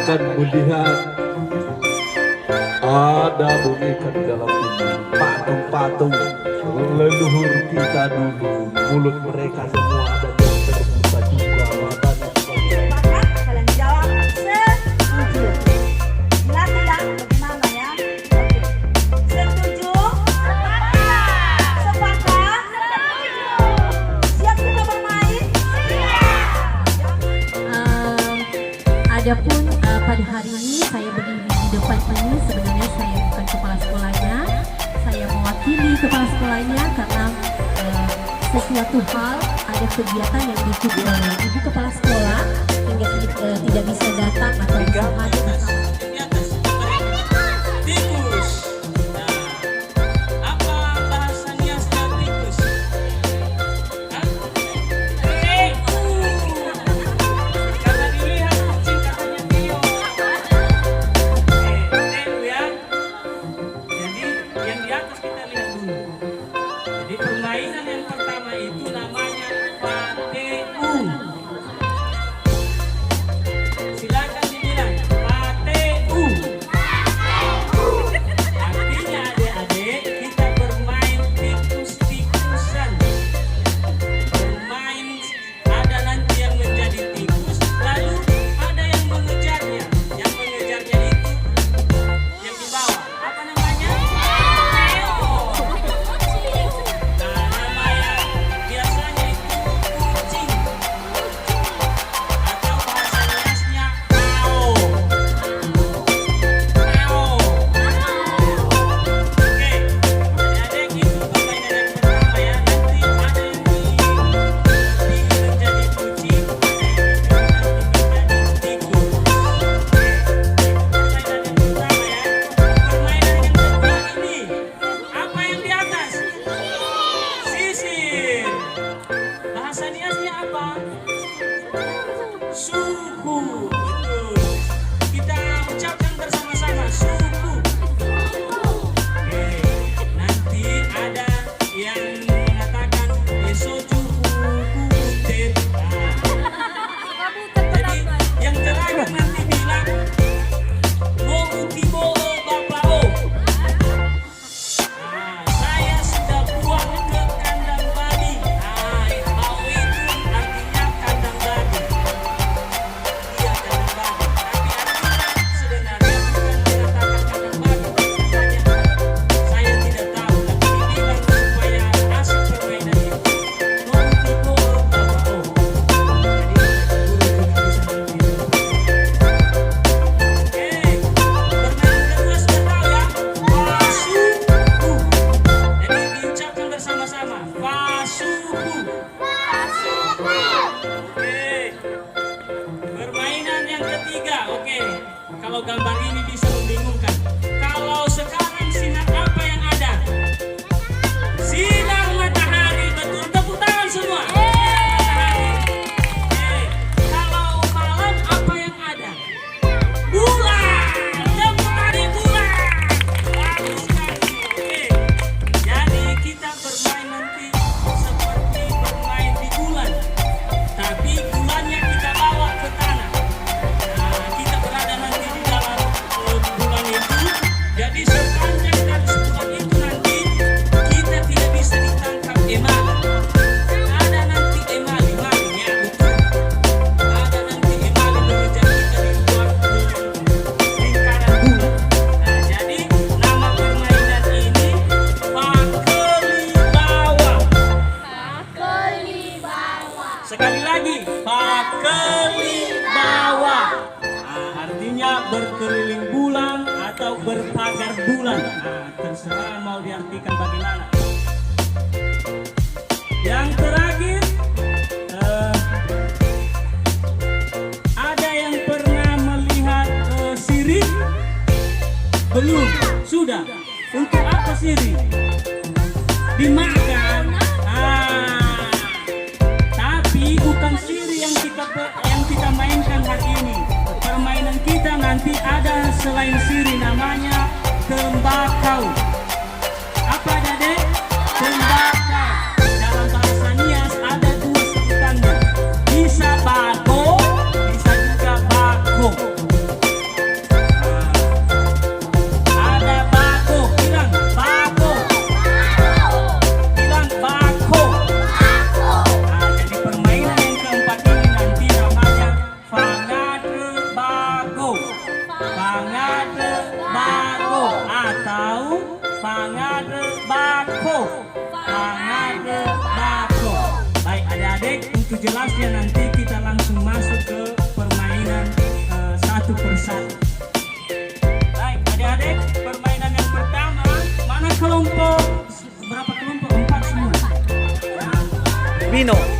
akan melihat ada boneka di dalam ini, patung-patung leluhur kita dulu, mulut mereka semua ada yang terbuka juga, matanya sebagai. Apakah kalian jawab setuju? Jelas tidak? Bagaimana ya? Oke. Setuju? Sepakat? Siap kita bermain? Adapun pada hari ini saya berdiri di depan ini, sebenarnya saya bukan kepala sekolahnya, saya mewakili kepala sekolahnya karena sesuatu hal ada kegiatan yang diikuti oleh ibu kepala sekolah hingga tidak bisa datang atau bisa hadir bersama. Di atas tikus. Nah, apa bahasa niasnya tikus? Hah? Karena dilihat kucing katanya Tio. Tio ya. Jadi yang di atas kita lihat dulu. Jadi permainan yang pertama itu namanya PATU. Silakan dibilang PATU. Artinya adik-adik kita bermain tikus-tikusan. Bermain ada nanti yang menjadi tikus, lalu ada yang mengejarnya. Yang mengejarnya itu yang di bawah. Apa namanya? Nah, nama yang biasanya itu kucing atau bahasa niasnya pao. Pao. Oke, adik-adik itu permainan yang pertama ya. Nanti ada yang menjadi kucing, ada yang menjadi tikus. Permainan yang pertama ya. Permainan yang kedua ini apa yang di atas? Sisir. Bahasa niasnya apa? Suku. Betul. Kita ucapkan bersama-sama suku. Oke. Nanti ada yang mengatakan soju kutet. Jadi yang terakhir nanti bilang mau tibo bapao. Saya sudah buang ke kandang babi. Bau itu artinya kandang babi. Iya kandang babi. Tapi artinya sebenarnya bukan mengatakan kandang babi. Makanya saya tidak tahu. Tapi dibilang supaya asik permainan itu. Mau tibo bapao. Jadi guru juga bisa nanti. Oke, permainan kedua sudah tahu ya. Fasuku. Jadi diucapkan bersama-sama. Fasuku. Oke. Permainan yang ketiga. Oke. Kalau gambar ini bisa membingungkan. Kalau sekarang sinar apa yang ada? Sinar matahari. Betul. Tepuk tangan semua. Matahari. Oke. Kalau malam apa yang ada? Bulan. Tepuk tangan bulan. Bagus sekali. Oke. Jadi kita bermain nanti seperti bermain di bulan. Tapi bulannya kita bawa ke tanah. Nah, kita berada nanti di dalam bulan itu. Jadi sepanjang garis bulan itu nanti kita tidak bisa ditangkap emali. Ada nanti emali, maling ya betul. Ada nanti emali mengejar kita di luar lingkaran bulan. Nah, jadi nama permainan ini Pakelibawa. Sekali lagi, Pakelibawa. Nah, artinya berkeliling bulan atau berpagar bulan. Nah, terserah mau diartikan bagaimana. Yang terakhir, ada yang pernah melihat sirih? Belum? Sudah? Untuk apa sirih? Dimakan. Tapi bukan sirih yang kita mainkan hari ini. Permainan kita nanti ada selain sirih, namanya tembakau. Apa Dek? Tembakau. Dalam bahasa Nias ada dua sebutannya. Bisa bago, bisa juga bako. Pangade bako. Pangade bako. Baik adik-adik, untuk jelasnya nanti kita langsung masuk ke permainan satu persatu. Baik adik-adik, permainan yang pertama, mana kelompok? Berapa kelompok? 4 semua. Vino.